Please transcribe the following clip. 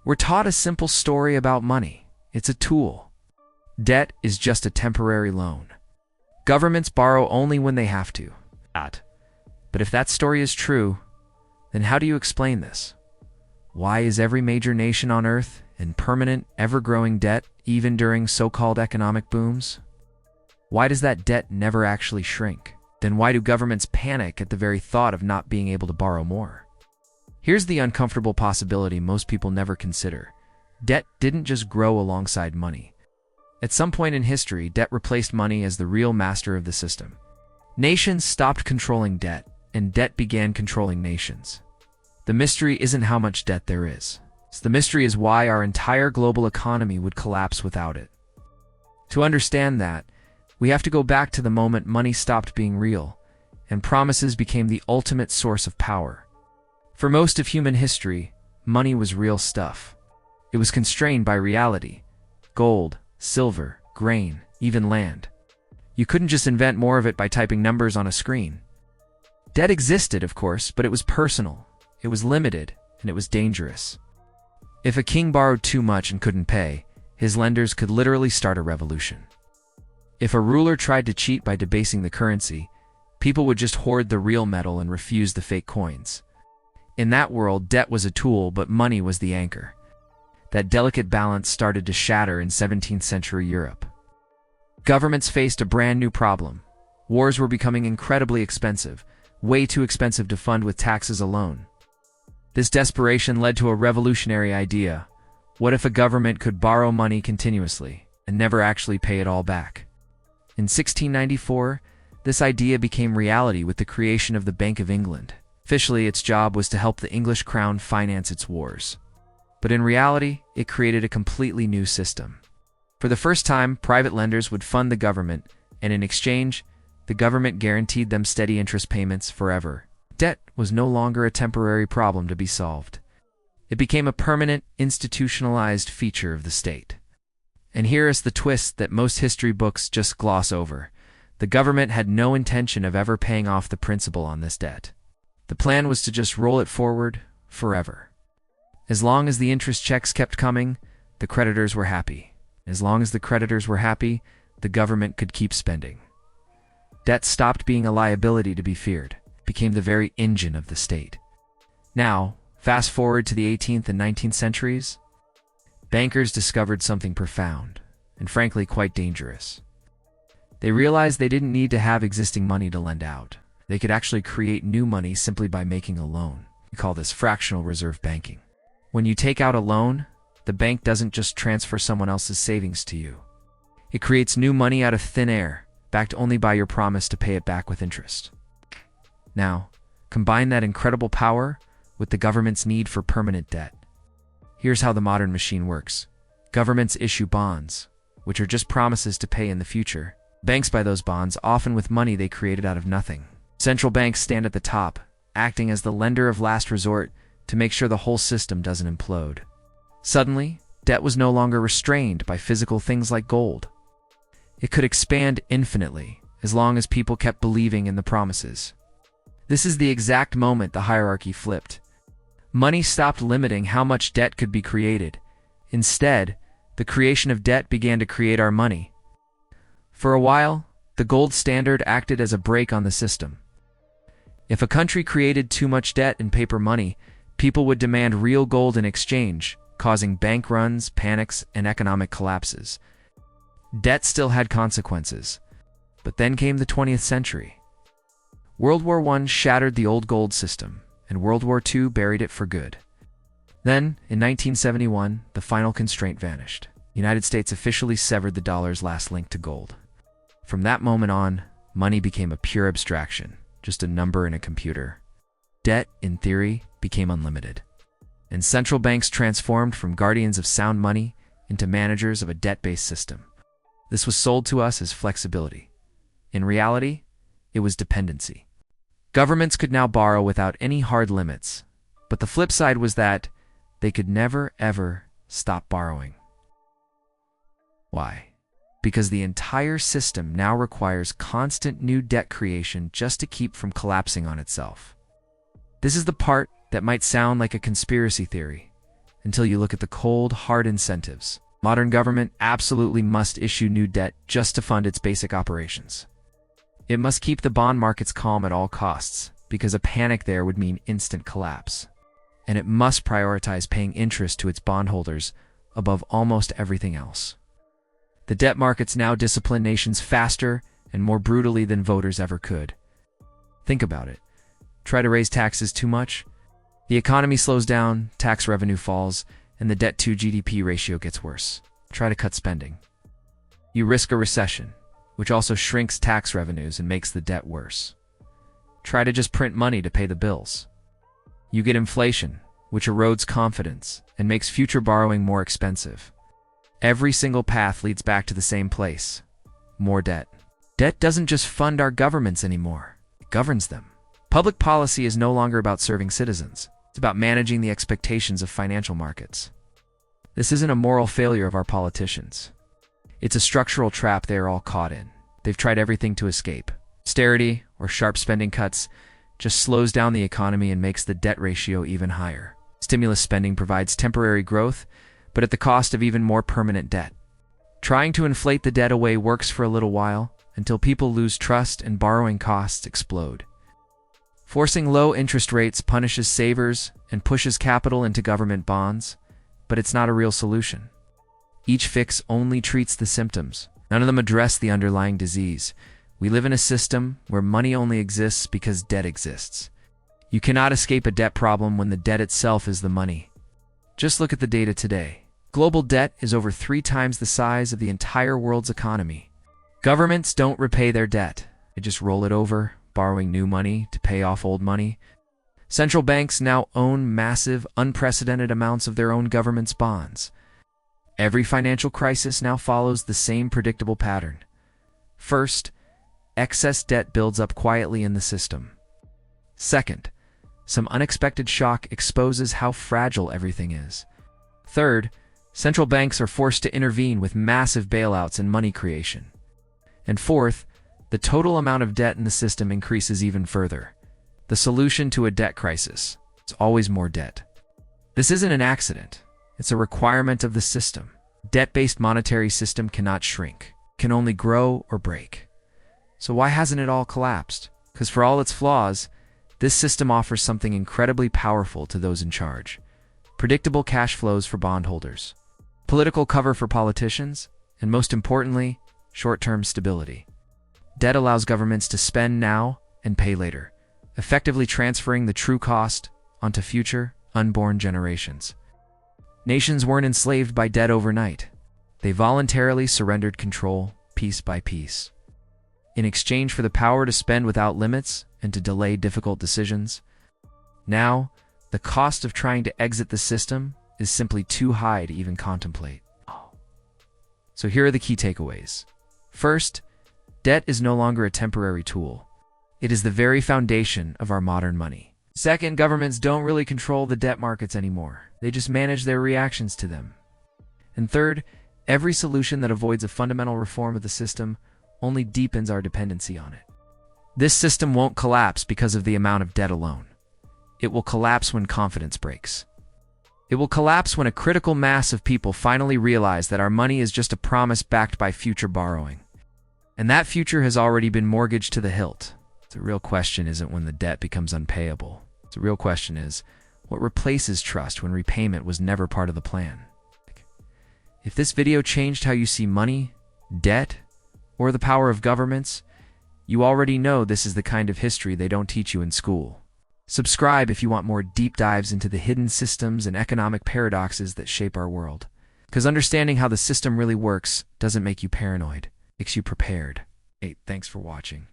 We're taught a simple story about money. It's a tool. Debt is just a temporary loan. Governments borrow only when they have to. But if that story is true, then how do you explain this? Why is every major nation on Earth in permanent, ever-growing debt, even during so-called economic booms? Why does that debt never actually shrink? Then why do governments panic at the very thought of not being able to borrow more? Here's the uncomfortable possibility most people never consider. Debt didn't just grow alongside money. At some point in history, debt replaced money as the real master of the system. Nations stopped controlling debt, and debt began controlling nations. The mystery isn't how much debt there is. The mystery is why our entire global economy would collapse without it. To understand that, we have to go back to the moment money stopped being real, and promises became the ultimate source of power. For most of human history, money was real stuff. It was constrained by reality: gold, silver, grain, even land. You couldn't just invent more of it by typing numbers on a screen. Debt existed, of course, but it was personal, it was limited, and it was dangerous. If a king borrowed too much and couldn't pay, his lenders could literally start a revolution. If a ruler tried to cheat by debasing the currency, people would just hoard the real metal and refuse the fake coins. In that world, debt was a tool, but money was the anchor. That delicate balance started to shatter in 17th century Europe. Governments faced a brand new problem. Wars were becoming incredibly expensive, way too expensive to fund with taxes alone. This desperation led to a revolutionary idea. What if a government could borrow money continuously and never actually pay it all back? In 1694, this idea became reality with the creation of the Bank of England. Officially, its job was to help the English crown finance its wars. But in reality, it created a completely new system. For the first time, private lenders would fund the government, and in exchange, the government guaranteed them steady interest payments forever. Debt was no longer a temporary problem to be solved. It became a permanent, institutionalized feature of the state. And here is the twist that most history books just gloss over. The government had no intention of ever paying off the principal on this debt. The plan was to just roll it forward forever. As long as the interest checks kept coming, the creditors were happy. As long as the creditors were happy, the government could keep spending. Debt stopped being a liability to be feared. It became the very engine of the state. Now, fast forward to the 18th and 19th centuries, bankers discovered something profound, and frankly quite dangerous. They realized they didn't need to have existing money to lend out. They could actually create new money simply by making a loan. We call this fractional reserve banking. When you take out a loan, the bank doesn't just transfer someone else's savings to you. It creates new money out of thin air, backed only by your promise to pay it back with interest. Now, combine that incredible power with the government's need for permanent debt. Here's how the modern machine works. Governments issue bonds, which are just promises to pay in the future. Banks buy those bonds, often with money they created out of nothing. Central banks stand at the top, acting as the lender of last resort to make sure the whole system doesn't implode. Suddenly, debt was no longer restrained by physical things like gold. It could expand infinitely, as long as people kept believing in the promises. This is the exact moment the hierarchy flipped. Money stopped limiting how much debt could be created. Instead, the creation of debt began to create our money. For a while, the gold standard acted as a brake on the system. If a country created too much debt in paper money, people would demand real gold in exchange, causing bank runs, panics, and economic collapses. Debt still had consequences. But then came the 20th century. World War I shattered the old gold system, and World War II buried it for good. Then, in 1971, the final constraint vanished. The United States officially severed the dollar's last link to gold. From that moment on, money became a pure abstraction, just a number in a computer. Debt, in theory, became unlimited. And central banks transformed from guardians of sound money into managers of a debt-based system. This was sold to us as flexibility. In reality, it was dependency. Governments could now borrow without any hard limits, but the flip side was that they could never, ever stop borrowing. Why? Because the entire system now requires constant new debt creation just to keep from collapsing on itself. This is the part that might sound like a conspiracy theory, until you look at the cold, hard incentives. Modern government absolutely must issue new debt just to fund its basic operations. It must keep the bond markets calm at all costs, because a panic there would mean instant collapse. And it must prioritize paying interest to its bondholders above almost everything else. The debt markets now discipline nations faster and more brutally than voters ever could. Think about it. Try to raise taxes too much? The economy slows down, tax revenue falls, and the debt-to-GDP ratio gets worse. Try to cut spending. You risk a recession, which also shrinks tax revenues and makes the debt worse. Try to just print money to pay the bills. You get inflation, which erodes confidence and makes future borrowing more expensive. Every single path leads back to the same place: more debt. Debt doesn't just fund our governments anymore, it governs them. Public policy is no longer about serving citizens. It's about managing the expectations of financial markets. This isn't a moral failure of our politicians. It's a structural trap they are all caught in. They've tried everything to escape. Austerity or sharp spending cuts just slows down the economy and makes the debt ratio even higher. Stimulus spending provides temporary growth, but at the cost of even more permanent debt. Trying to inflate the debt away works for a little while, until people lose trust and borrowing costs explode. Forcing low interest rates punishes savers and pushes capital into government bonds, but it's not a real solution. Each fix only treats the symptoms. None of them address the underlying disease. We live in a system where money only exists because debt exists. You cannot escape a debt problem when the debt itself is the money. Just look at the data today. Global debt is over 3 times the size of the entire world's economy. Governments don't repay their debt. They just roll it over, borrowing new money to pay off old money. Central banks now own massive, unprecedented amounts of their own government's bonds. Every financial crisis now follows the same predictable pattern. First, excess debt builds up quietly in the system. Second, some unexpected shock exposes how fragile everything is. Third, central banks are forced to intervene with massive bailouts and money creation. And fourth, the total amount of debt in the system increases even further. The solution to a debt crisis is always more debt. This isn't an accident. It's a requirement of the system. Debt-based monetary system cannot shrink, can only grow or break. So why hasn't it all collapsed? Because for all its flaws, this system offers something incredibly powerful to those in charge. Predictable cash flows for bondholders, political cover for politicians, and most importantly, short-term stability. Debt allows governments to spend now and pay later, effectively transferring the true cost onto future, unborn generations. Nations weren't enslaved by debt overnight. They voluntarily surrendered control, piece by piece. In exchange for the power to spend without limits and to delay difficult decisions. Now, the cost of trying to exit the system is simply too high to even contemplate. So here are the key takeaways. First, debt is no longer a temporary tool. It is the very foundation of our modern money. Second, governments don't really control the debt markets anymore. They just manage their reactions to them. And third, every solution that avoids a fundamental reform of the system only deepens our dependency on it. This system won't collapse because of the amount of debt alone. It will collapse when confidence breaks. It will collapse when a critical mass of people finally realize that our money is just a promise backed by future borrowing. And that future has already been mortgaged to the hilt. The real question isn't when the debt becomes unpayable. The real question is, what replaces trust when repayment was never part of the plan? If this video changed how you see money, debt, or the power of governments, you already know this is the kind of history they don't teach you in school. Subscribe if you want more deep dives into the hidden systems and economic paradoxes that shape our world. Because understanding how the system really works doesn't make you paranoid, it makes you prepared. Hey, thanks for watching.